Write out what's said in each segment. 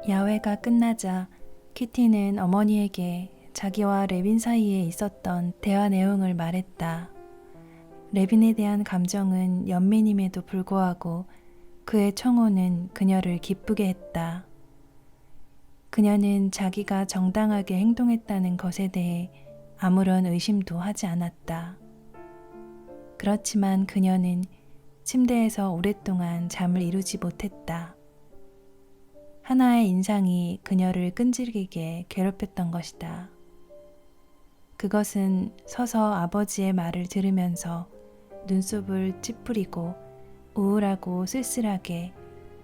야외가 끝나자 키티는 어머니에게 자기와 레빈 사이에 있었던 대화 내용을 말했다. 레빈에 대한 감정은 연민임에도 불구하고 그의 청혼은 그녀를 기쁘게 했다. 그녀는 자기가 정당하게 행동했다는 것에 대해 아무런 의심도 하지 않았다. 그렇지만 그녀는 침대에서 오랫동안 잠을 이루지 못했다. 하나의 인상이 그녀를 끈질기게 괴롭혔던 것이다. 그것은 서서 아버지의 말을 들으면서 눈썹을 찌푸리고 우울하고 쓸쓸하게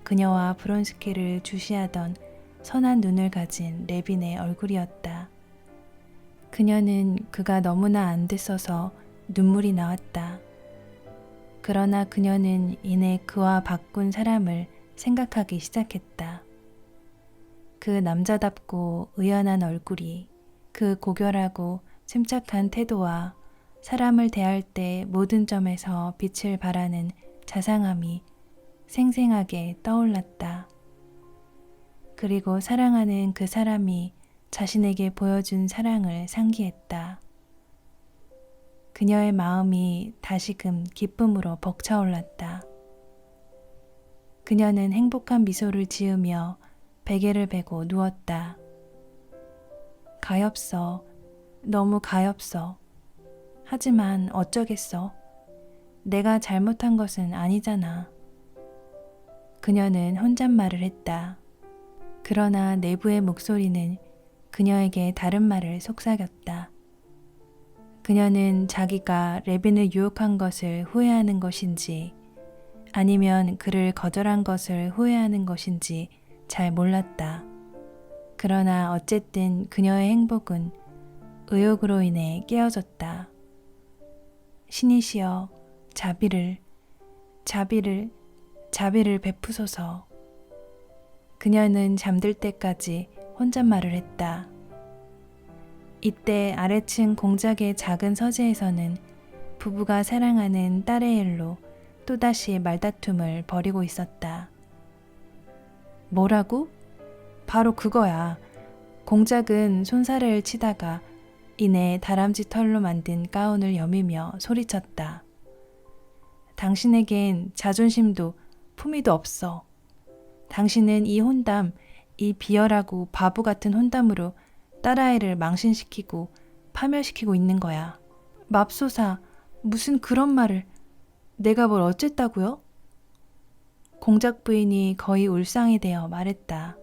그녀와 브론스키를 주시하던 선한 눈을 가진 레빈의 얼굴이었다. 그녀는 그가 너무나 안 됐어서 눈물이 나왔다. 그러나 그녀는 이내 그와 바꾼 사람을 생각하기 시작했다. 그 남자답고 의연한 얼굴이, 그 고결하고 침착한 태도와 사람을 대할 때 모든 점에서 빛을 발하는 자상함이 생생하게 떠올랐다. 그리고 사랑하는 그 사람이 자신에게 보여준 사랑을 상기했다. 그녀의 마음이 다시금 기쁨으로 벅차올랐다. 그녀는 행복한 미소를 지으며 베개를 베고 누웠다. 가엾어. 너무 가엾어. 하지만 어쩌겠어. 내가 잘못한 것은 아니잖아. 그녀는 혼잣말을 했다. 그러나 내부의 목소리는 그녀에게 다른 말을 속삭였다. 그녀는 자기가 레빈을 유혹한 것을 후회하는 것인지 아니면 그를 거절한 것을 후회하는 것인지 잘 몰랐다. 그러나 어쨌든 그녀의 행복은 의욕으로 인해 깨어졌다. 신이시여, 자비를 베푸소서. 그녀는 잠들 때까지 혼잣말을 했다. 이때 아래층 공작의 작은 서재에서는 부부가 사랑하는 딸의 일로 또다시 말다툼을 벌이고 있었다. 뭐라고? 바로 그거야. 공작은 손사래를 치다가 이내 다람쥐 털로 만든 가운을 여미며 소리쳤다. 당신에겐 자존심도 품위도 없어. 당신은 이 혼담, 이 비열하고 바보 같은 혼담으로 딸아이를 망신시키고 파멸시키고 있는 거야. 맙소사, 무슨 그런 말을. 내가 뭘 어쨌다고요? 공작 부인이 거의 울상이 되어 말했다.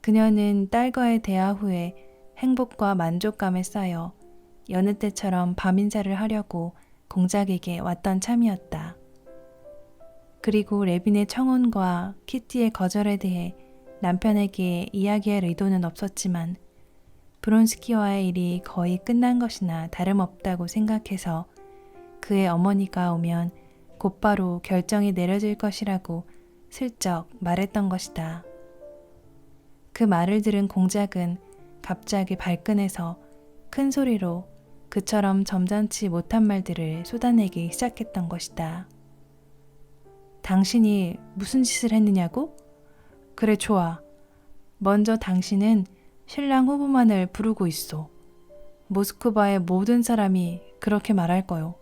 그녀는 딸과의 대화 후에 행복과 만족감에 쌓여 여느 때처럼 밤인사를 하려고 공작에게 왔던 참이었다. 그리고 레빈의 청혼과 키티의 거절에 대해 남편에게 이야기할 의도는 없었지만 브론스키와의 일이 거의 끝난 것이나 다름없다고 생각해서 그의 어머니가 오면 곧바로 결정이 내려질 것이라고 슬쩍 말했던 것이다. 그 말을 들은 공작은 갑자기 발끈해서 큰 소리로 그처럼 점잖지 못한 말들을 쏟아내기 시작했던 것이다. 당신이 무슨 짓을 했느냐고? 그래, 좋아. 먼저 당신은 신랑 후보만을 부르고 있어. 모스크바의 모든 사람이 그렇게 말할 거요.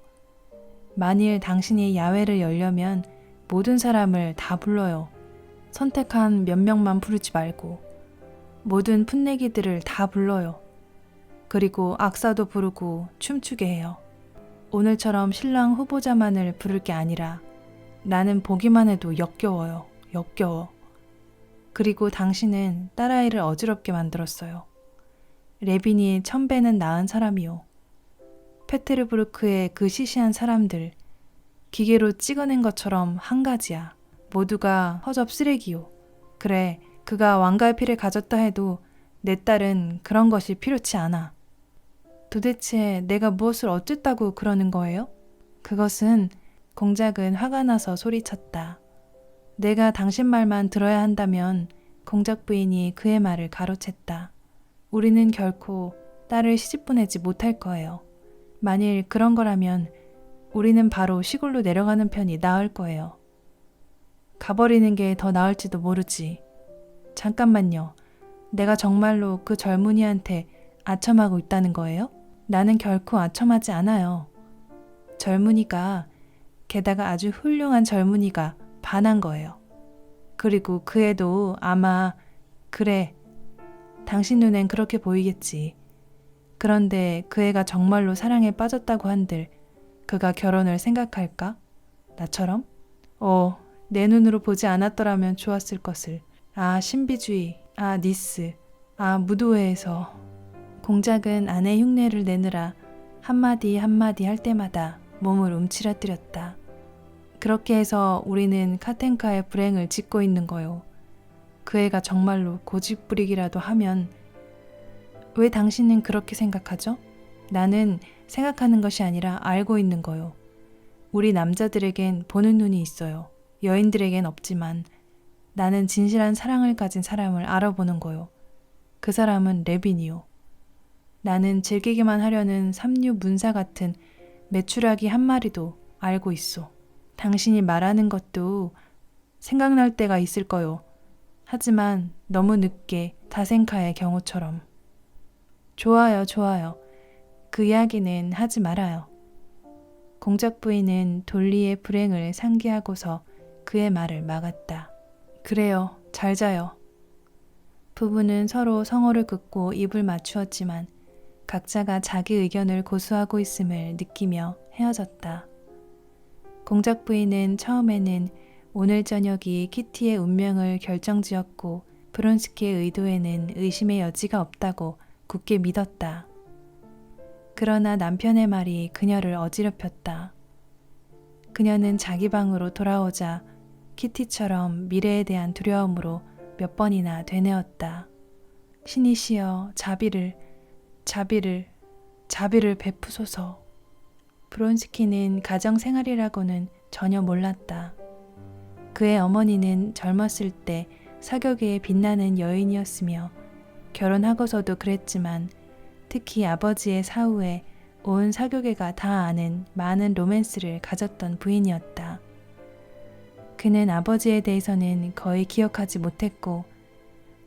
만일 당신이 야외를 열려면 모든 사람을 다 불러요. 선택한 몇 명만 부르지 말고 모든 풋내기들을 다 불러요. 그리고 악사도 부르고 춤추게 해요. 오늘처럼 신랑 후보자만을 부를 게 아니라 나는 보기만 해도 역겨워요. 역겨워. 그리고 당신은 딸아이를 어지럽게 만들었어요. 레빈이 1000배는 나은 사람이요. 페테르부르크의 그 시시한 사람들, 기계로 찍어낸 것처럼 한 가지야. 모두가 허접 쓰레기요. 그래, 그가 왕갈피를 가졌다 해도 내 딸은 그런 것이 필요치 않아. 도대체 내가 무엇을 어쨌다고 그러는 거예요? 그것은 공작은 화가 나서 소리쳤다. 내가 당신 말만 들어야 한다면 공작 부인이 그의 말을 가로챘다. 우리는 결코 딸을 시집 보내지 못할 거예요. 만일 그런 거라면 우리는 바로 시골로 내려가는 편이 나을 거예요. 가버리는 게 더 나을지도 모르지. 잠깐만요. 내가 정말로 그 젊은이한테 아첨하고 있다는 거예요? 나는 결코 아첨하지 않아요. 젊은이가, 게다가 아주 훌륭한 젊은이가 반한 거예요. 그리고 그 애도 아마, 그래, 당신 눈엔 그렇게 보이겠지. 그런데 그 애가 정말로 사랑에 빠졌다고 한들 그가 결혼을 생각할까? 나처럼? 내 눈으로 보지 않았더라면 좋았을 것을. 아, 신비주의. 아, 니스. 아, 무도회에서. 공작은 아내 흉내를 내느라 한마디 한마디 할 때마다 몸을 움츠러뜨렸다. 그렇게 해서 우리는 카텐카의 불행을 짓고 있는 거요. 그 애가 정말로 고집부리기라도 하면. 왜 당신은 그렇게 생각하죠? 나는 생각하는 것이 아니라 알고 있는 거요. 우리 남자들에겐 보는 눈이 있어요. 여인들에겐 없지만 나는 진실한 사랑을 가진 사람을 알아보는 거요. 그 사람은 레빈이요. 나는 즐기기만 하려는 삼류 문사 같은 메추라기 한 마리도 알고 있어. 당신이 말하는 것도 생각날 때가 있을 거요. 하지만 너무 늦게 다센카의 경우처럼. 좋아요, 좋아요. 그 이야기는 하지 말아요. 공작 부인은 돌리의 불행을 상기하고서 그의 말을 막았다. 그래요, 잘 자요. 부부는 서로 성호를 긋고 입을 맞추었지만 각자가 자기 의견을 고수하고 있음을 느끼며 헤어졌다. 공작 부인은 처음에는 오늘 저녁이 키티의 운명을 결정지었고 브론스키의 의도에는 의심의 여지가 없다고 굳게 믿었다. 그러나 남편의 말이 그녀를 어지럽혔다. 그녀는 자기 방으로 돌아오자 키티처럼 미래에 대한 두려움으로 몇 번이나 되뇌었다. 신이시여, 자비를 베푸소서. 브론스키는 가정생활이라고는 전혀 몰랐다. 그의 어머니는 젊었을 때 사교계에 빛나는 여인이었으며 결혼하고서도 그랬지만 특히 아버지의 사후에 온 사교계가 다 아는 많은 로맨스를 가졌던 부인이었다. 그는 아버지에 대해서는 거의 기억하지 못했고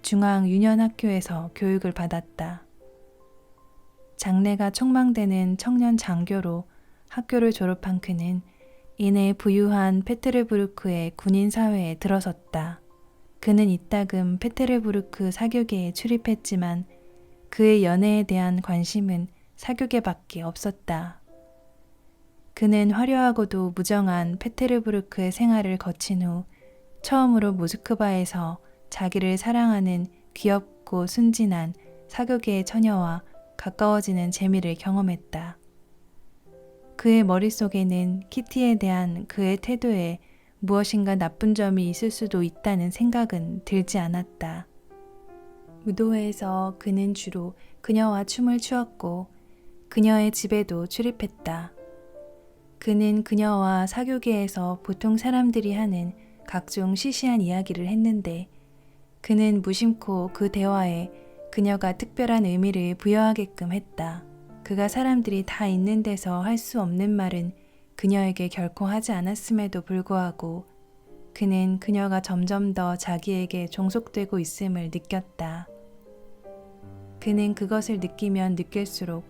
중앙유년학교에서 교육을 받았다. 장래가 촉망되는 청년 장교로 학교를 졸업한 그는 이내 부유한 페테르부르크의 군인 사회에 들어섰다. 그는 이따금 페테르부르크 사교계에 출입했지만 그의 연애에 대한 관심은 사교계밖에 없었다. 그는 화려하고도 무정한 페테르부르크의 생활을 거친 후 처음으로 모스크바에서 자기를 사랑하는 귀엽고 순진한 사교계의 처녀와 가까워지는 재미를 경험했다. 그의 머릿속에는 키티에 대한 그의 태도에 무엇인가 나쁜 점이 있을 수도 있다는 생각은 들지 않았다. 무도회에서 그는 주로 그녀와 춤을 추었고 그녀의 집에도 출입했다. 그는 그녀와 사교계에서 보통 사람들이 하는 각종 시시한 이야기를 했는데 그는 무심코 그 대화에 그녀가 특별한 의미를 부여하게끔 했다. 그가 사람들이 다 있는 데서 할 수 없는 말은 그녀에게 결코 하지 않았음에도 불구하고 그는 그녀가 점점 더 자기에게 종속되고 있음을 느꼈다. 그는 그것을 느끼면 느낄수록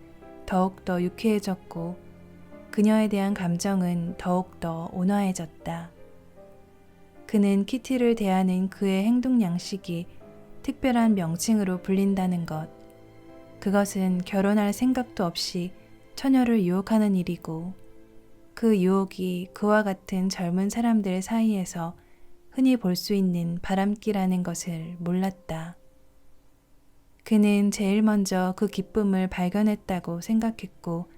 더욱더 유쾌해졌고 그녀에 대한 감정은 더욱더 온화해졌다. 그는 키티를 대하는 그의 행동 양식이 특별한 명칭으로 불린다는 것, 그것은 결혼할 생각도 없이 처녀를 유혹하는 일이고 그 유혹이 그와 같은 젊은 사람들 사이에서 흔히 볼 수 있는 바람기라는 것을 몰랐다. 그는 제일 먼저 그 기쁨을 발견했다고 생각했고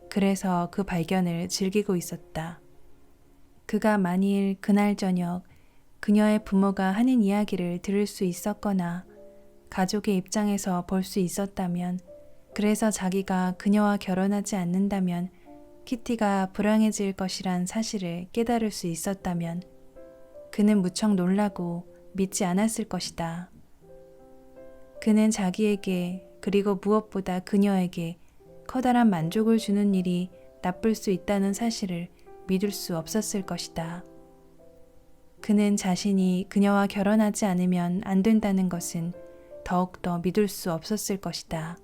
그래서 그 발견을 즐기고 있었다. 그가 만일 그날 저녁 그녀의 부모가 하는 이야기를 들을 수 있었거나 가족의 입장에서 볼 수 있었다면, 그래서 자기가 그녀와 결혼하지 않는다면 키티가 불행해질 것이란 사실을 깨달을 수 있었다면 그는 무척 놀라고 믿지 않았을 것이다. 그는 자기에게 그리고 무엇보다 그녀에게 커다란 만족을 주는 일이 나쁠 수 있다는 사실을 믿을 수 없었을 것이다. 그는 자신이 그녀와 결혼하지 않으면 안 된다는 것은 더욱더 믿을 수 없었을 것이다.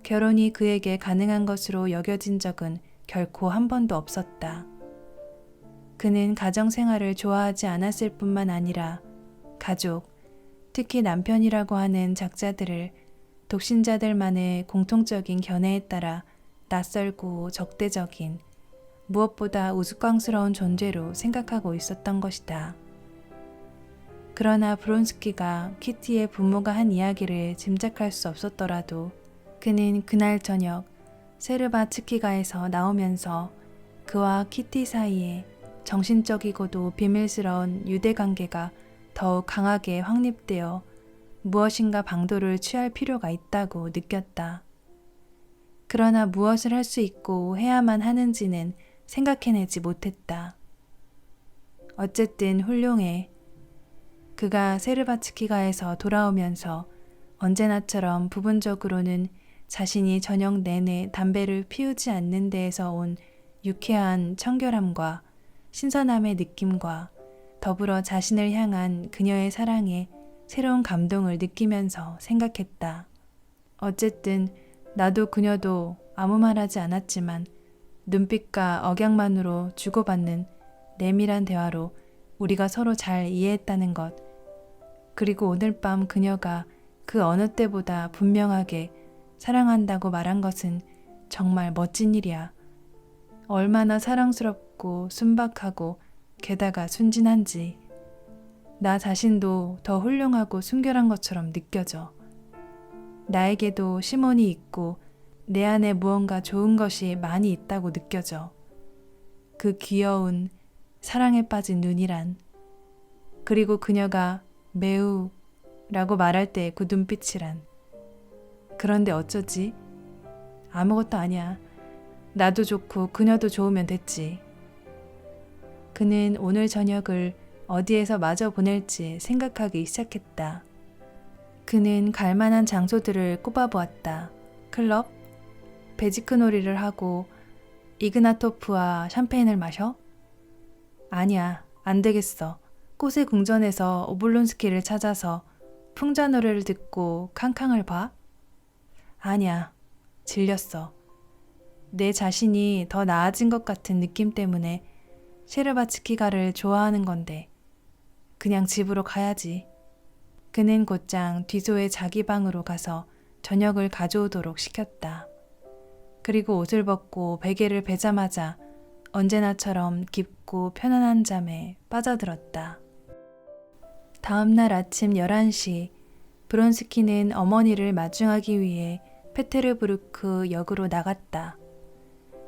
결혼이 그에게 가능한 것으로 여겨진 적은 결코 한 번도 없었다. 그는 가정생활을 좋아하지 않았을 뿐만 아니라 가족, 특히 남편이라고 하는 작자들을 독신자들만의 공통적인 견해에 따라 낯설고 적대적인, 무엇보다 우스꽝스러운 존재로 생각하고 있었던 것이다. 그러나 브론스키가 키티의 부모가 한 이야기를 짐작할 수 없었더라도 그는 그날 저녁 세르바츠키가에서 나오면서 그와 키티 사이에 정신적이고도 비밀스러운 유대관계가 더욱 강하게 확립되어 무엇인가 방도를 취할 필요가 있다고 느꼈다. 그러나 무엇을 할 수 있고 해야만 하는지는 생각해내지 못했다. 어쨌든 훌륭해. 그가 세르바츠키가에서 돌아오면서 언제나처럼 부분적으로는 자신이 저녁 내내 담배를 피우지 않는 데에서 온 유쾌한 청결함과 신선함의 느낌과 더불어 자신을 향한 그녀의 사랑에 새로운 감동을 느끼면서 생각했다. 어쨌든 나도 그녀도 아무 말하지 않았지만 눈빛과 억양만으로 주고받는 내밀한 대화로 우리가 서로 잘 이해했다는 것, 그리고 오늘 밤 그녀가 그 어느 때보다 분명하게 사랑한다고 말한 것은 정말 멋진 일이야. 얼마나 사랑스럽고 순박하고 게다가 순진한지 나 자신도 더 훌륭하고 순결한 것처럼 느껴져. 나에게도 시몬이 있고 내 안에 무언가 좋은 것이 많이 있다고 느껴져. 그 귀여운 사랑에 빠진 눈이란, 그리고 그녀가 매우 라고 말할 때 그 눈빛이란. 그런데 어쩌지? 아무것도 아니야. 나도 좋고 그녀도 좋으면 됐지. 그는 오늘 저녁을 어디에서 마저 보낼지 생각하기 시작했다. 그는 갈만한 장소들을 꼽아보았다. 클럽? 베지크놀이를 하고 이그나토프와 샴페인을 마셔? 아니야, 안 되겠어. 꽃의 궁전에서 오블론스키를 찾아서 풍자 노래를 듣고 캉캉을 봐? 아니야, 질렸어. 내 자신이 더 나아진 것 같은 느낌 때문에 셰르바츠키가를 좋아하는 건데 그냥 집으로 가야지. 그는 곧장 뒤소의 자기 방으로 가서 저녁을 가져오도록 시켰다. 그리고 옷을 벗고 베개를 베자마자 언제나처럼 깊고 편안한 잠에 빠져들었다. 다음 날 아침 11시 브론스키는 어머니를 마중하기 위해 페테르부르크 역으로 나갔다.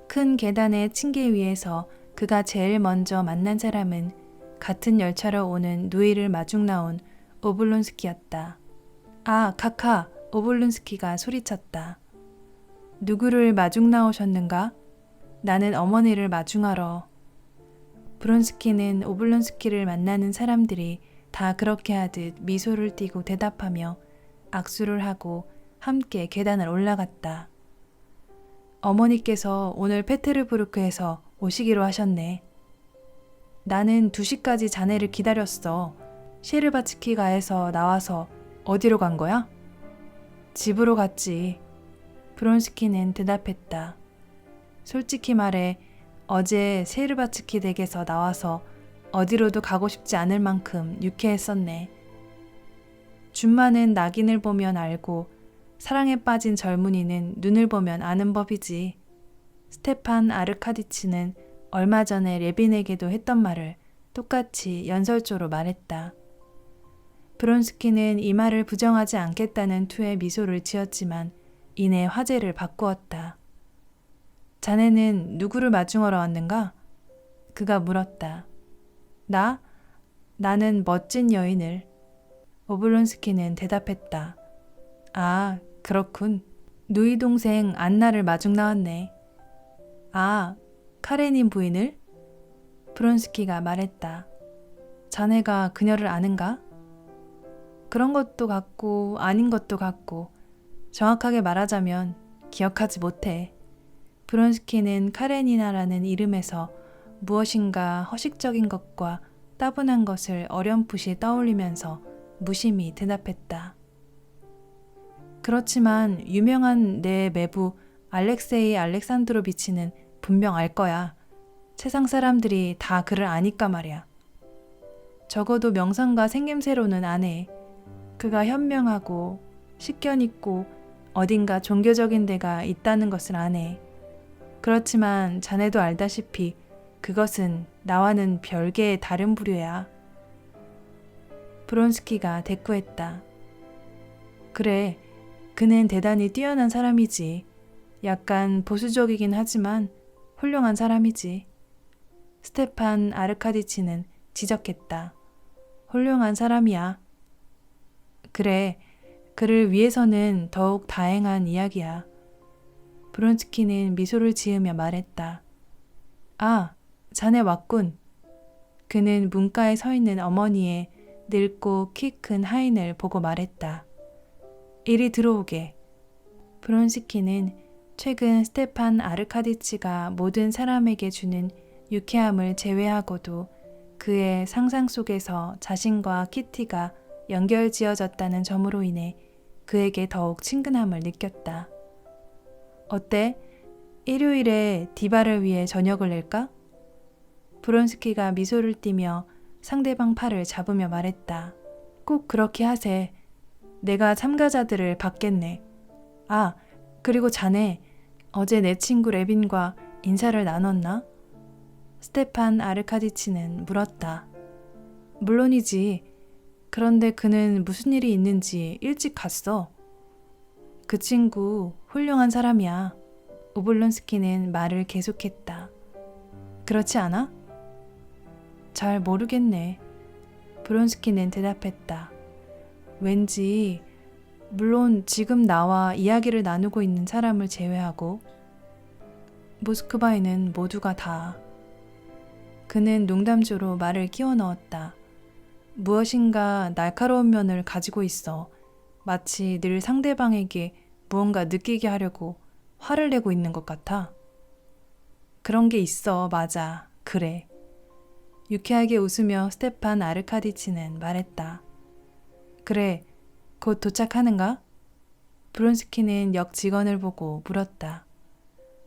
큰 계단의 층계 위에서 그가 제일 먼저 만난 사람은 같은 열차로 오는 누이를 마중 나온 오블론스키였다. 아, 카카! 오블론스키가 소리쳤다. 누구를 마중 나오셨는가? 나는 어머니를 마중하러. 브론스키는 오블론스키를 만나는 사람들이 다 그렇게 하듯 미소를 띠고 대답하며 악수를 하고 함께 계단을 올라갔다. 어머니께서 오늘 페테르부르크에서 오시기로 하셨네. 나는 2시까지 자네를 기다렸어. 셰르바츠키가에서 나와서 어디로 간 거야? 집으로 갔지. 브론스키는 대답했다. 솔직히 말해 어제 셰르바츠키 댁에서 나와서 어디로도 가고 싶지 않을 만큼 유쾌했었네. 줌마는 낙인을 보면 알고 사랑에 빠진 젊은이는 눈을 보면 아는 법이지. 스테판 아르카디치는 얼마 전에 레빈에게도 했던 말을 똑같이 연설조로 말했다. 브론스키는 이 말을 부정하지 않겠다는 투의 미소를 지었지만 이내 화제를 바꾸었다. 자네는 누구를 마중하러 왔는가? 그가 물었다. 나는 멋진 여인을. 오블론스키는 대답했다. 아, 그렇군. 누이 동생 안나를 마중 나왔네. 아, 카레닌 부인을? 브론스키가 말했다. 자네가 그녀를 아는가? 그런 것도 같고 아닌 것도 같고 정확하게 말하자면 기억하지 못해. 브론스키는 카레니나라는 이름에서 무엇인가 허식적인 것과 따분한 것을 어렴풋이 떠올리면서 무심히 대답했다. 그렇지만 유명한 내 매부 알렉세이 알렉산드로비치는 분명 알 거야. 세상 사람들이 다 그를 아니까 말이야. 적어도 명성과 생김새로는 안 해. 그가 현명하고 식견 있고 어딘가 종교적인 데가 있다는 것을 아네. 그렇지만 자네도 알다시피 그것은 나와는 별개의 다른 부류야. 브론스키가 대꾸했다. 그래, 그는 대단히 뛰어난 사람이지. 약간 보수적이긴 하지만 훌륭한 사람이지. 스테판 아르카디치는 지적했다. 훌륭한 사람이야. 그래, 그를 위해서는 더욱 다행한 이야기야. 브론스키는 미소를 지으며 말했다. 아, 자네 왔군. 그는 문가에 서 있는 어머니의 늙고 키 큰 하인을 보고 말했다. 이리 들어오게. 브론스키는 최근 스테판 아르카디치가 모든 사람에게 주는 유쾌함을 제외하고도 그의 상상 속에서 자신과 키티가 연결지어졌다는 점으로 인해 그에게 더욱 친근함을 느꼈다. 어때? 일요일에 디바를 위해 저녁을 낼까? 브론스키가 미소를 띠며 상대방 팔을 잡으며 말했다. 꼭 그렇게 하세. 내가 참가자들을 받겠네. 아, 그리고 자네, 어제 내 친구 레빈과 인사를 나눴나? 스테판 아르카디치는 물었다. 물론이지. 그런데 그는 무슨 일이 있는지 일찍 갔어. 그 친구 훌륭한 사람이야. 오블론스키는 말을 계속했다. 그렇지 않아? 잘 모르겠네. 브론스키는 대답했다. 왠지, 물론 지금 나와 이야기를 나누고 있는 사람을 제외하고 모스크바에는 모두가 다. 그는 농담조로 말을 끼워 넣었다. 무엇인가 날카로운 면을 가지고 있어. 마치 늘 상대방에게 무언가 느끼게 하려고 화를 내고 있는 것 같아. 그런 게 있어, 맞아. 그래. 유쾌하게 웃으며 스테판 아르카디치는 말했다. 그래, 곧 도착하는가? 브론스키는 역 직원을 보고 물었다.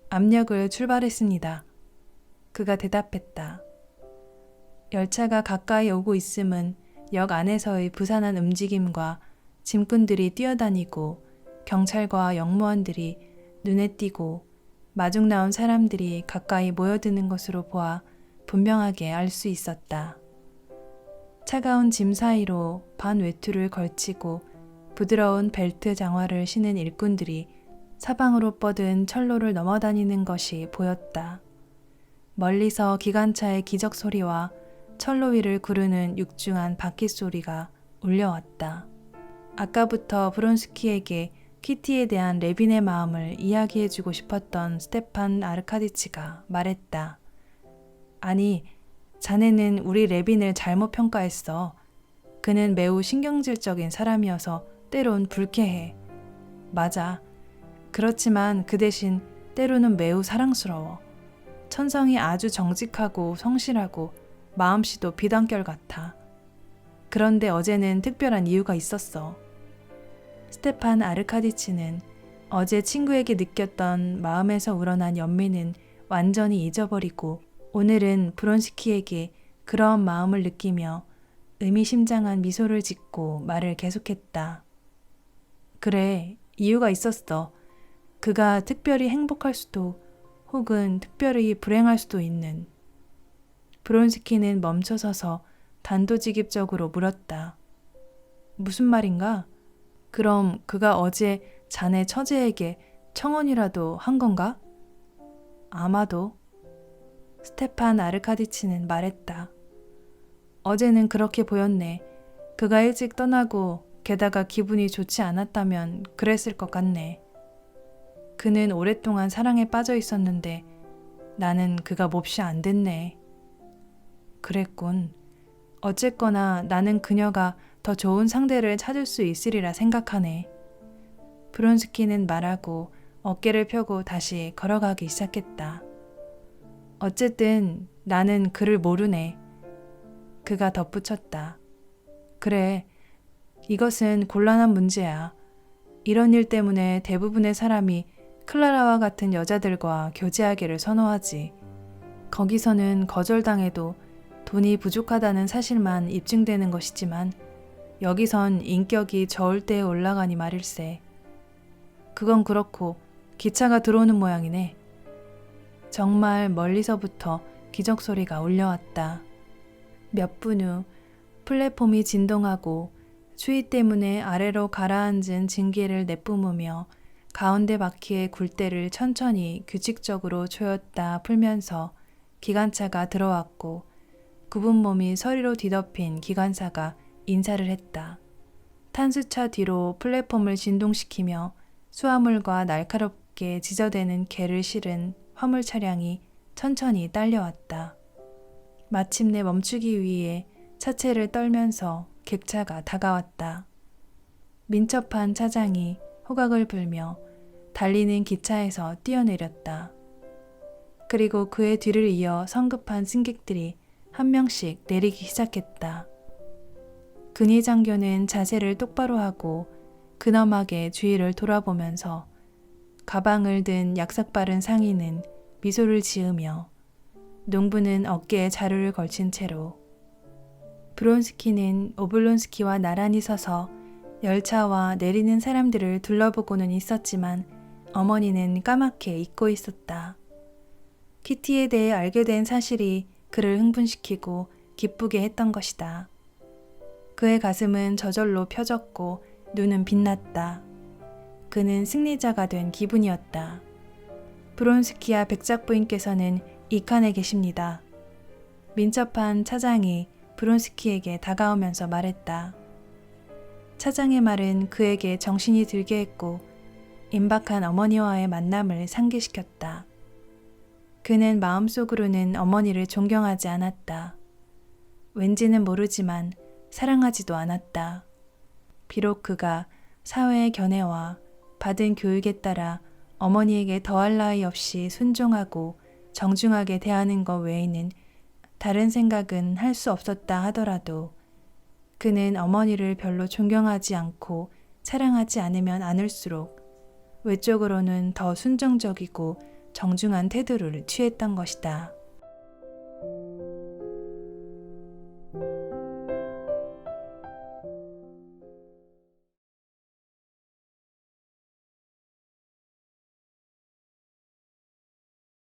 압력을 출발했습니다. 그가 대답했다. 열차가 가까이 오고 있음은 역 안에서의 부산한 움직임과 짐꾼들이 뛰어다니고 경찰과 영무원들이 눈에 띄고 마중 나온 사람들이 가까이 모여드는 것으로 보아 분명하게 알 수 있었다. 차가운 짐 사이로 반 외투를 걸치고 부드러운 벨트 장화를 신은 일꾼들이 사방으로 뻗은 철로를 넘어다니는 것이 보였다. 멀리서 기관차의 기적 소리와 철로 위를 구르는 육중한 바퀴 소리가 울려왔다. 아까부터 브론스키에게 키티에 대한 레빈의 마음을 이야기해주고 싶었던 스테판 아르카디치가 말했다. 아니, 자네는 우리 레빈을 잘못 평가했어. 그는 매우 신경질적인 사람이어서 때론 불쾌해. 맞아. 그렇지만 그 대신 때로는 매우 사랑스러워. 천성이 아주 정직하고 성실하고 마음씨도 비단결 같아. 그런데 어제는 특별한 이유가 있었어. 스테판 아르카디치는 어제 친구에게 느꼈던 마음에서 우러난 연민은 완전히 잊어버리고 오늘은 브론스키에게 그런 마음을 느끼며 의미심장한 미소를 짓고 말을 계속했다. 그래, 이유가 있었어. 그가 특별히 행복할 수도 혹은 특별히 불행할 수도 있는. 브론스키는 멈춰서서 단도직입적으로 물었다. 무슨 말인가? 그럼 그가 어제 자네 처제에게 청혼이라도 한 건가? 아마도. 스테판 아르카디치는 말했다. 어제는 그렇게 보였네. 그가 일찍 떠나고 게다가 기분이 좋지 않았다면 그랬을 것 같네. 그는 오랫동안 사랑에 빠져 있었는데 나는 그가 몹시 안 됐네. 그랬군. 어쨌거나 나는 그녀가 더 좋은 상대를 찾을 수 있으리라 생각하네. 브론스키는 말하고 어깨를 펴고 다시 걸어가기 시작했다. 어쨌든 나는 그를 모르네. 그가 덧붙였다. 그래, 이것은 곤란한 문제야. 이런 일 때문에 대부분의 사람이 클라라와 같은 여자들과 교제하기를 선호하지. 거기서는 거절당해도 돈이 부족하다는 사실만 입증되는 것이지만 여기선 인격이 저울 때에 올라가니 말일세. 그건 그렇고 기차가 들어오는 모양이네. 정말 멀리서부터 기적 소리가 울려왔다. 몇 분 후 플랫폼이 진동하고 추위 때문에 아래로 가라앉은 증기를 내뿜으며 가운데 바퀴의 굴대를 천천히 규칙적으로 조였다 풀면서 기관차가 들어왔고 굽은 몸이 서리로 뒤덮인 기관사가 인사를 했다. 탄수차 뒤로 플랫폼을 진동시키며 수화물과 날카롭게 지저대는 개를 실은 화물 차량이 천천히 딸려왔다. 마침내 멈추기 위해 차체를 떨면서 객차가 다가왔다. 민첩한 차장이 호각을 불며 달리는 기차에서 뛰어내렸다. 그리고 그의 뒤를 이어 성급한 승객들이 한 명씩 내리기 시작했다. 근위 장교는 자세를 똑바로 하고 근엄하게 주위를 돌아보면서 가방을 든 약삭빠른 상인은 미소를 지으며 농부는 어깨에 자루를 걸친 채로 브론스키는 오블론스키와 나란히 서서 열차와 내리는 사람들을 둘러보고는 있었지만 어머니는 까맣게 잊고 있었다. 키티에 대해 알게 된 사실이 그를 흥분시키고 기쁘게 했던 것이다. 그의 가슴은 저절로 펴졌고 눈은 빛났다. 그는 승리자가 된 기분이었다. 브론스키와 백작 부인께서는 이 칸에 계십니다. 민첩한 차장이 브론스키에게 다가오면서 말했다. 차장의 말은 그에게 정신이 들게 했고 임박한 어머니와의 만남을 상기시켰다. 그는 마음속으로는 어머니를 존경하지 않았다. 왠지는 모르지만 사랑하지도 않았다. 비록 그가 사회의 견해와 받은 교육에 따라 어머니에게 더할 나위 없이 순종하고 정중하게 대하는 것 외에는 다른 생각은 할 수 없었다 하더라도 그는 어머니를 별로 존경하지 않고 사랑하지 않으면 않을수록 외적으로는 더 순정적이고 정중한 태도를 취했던 것이다.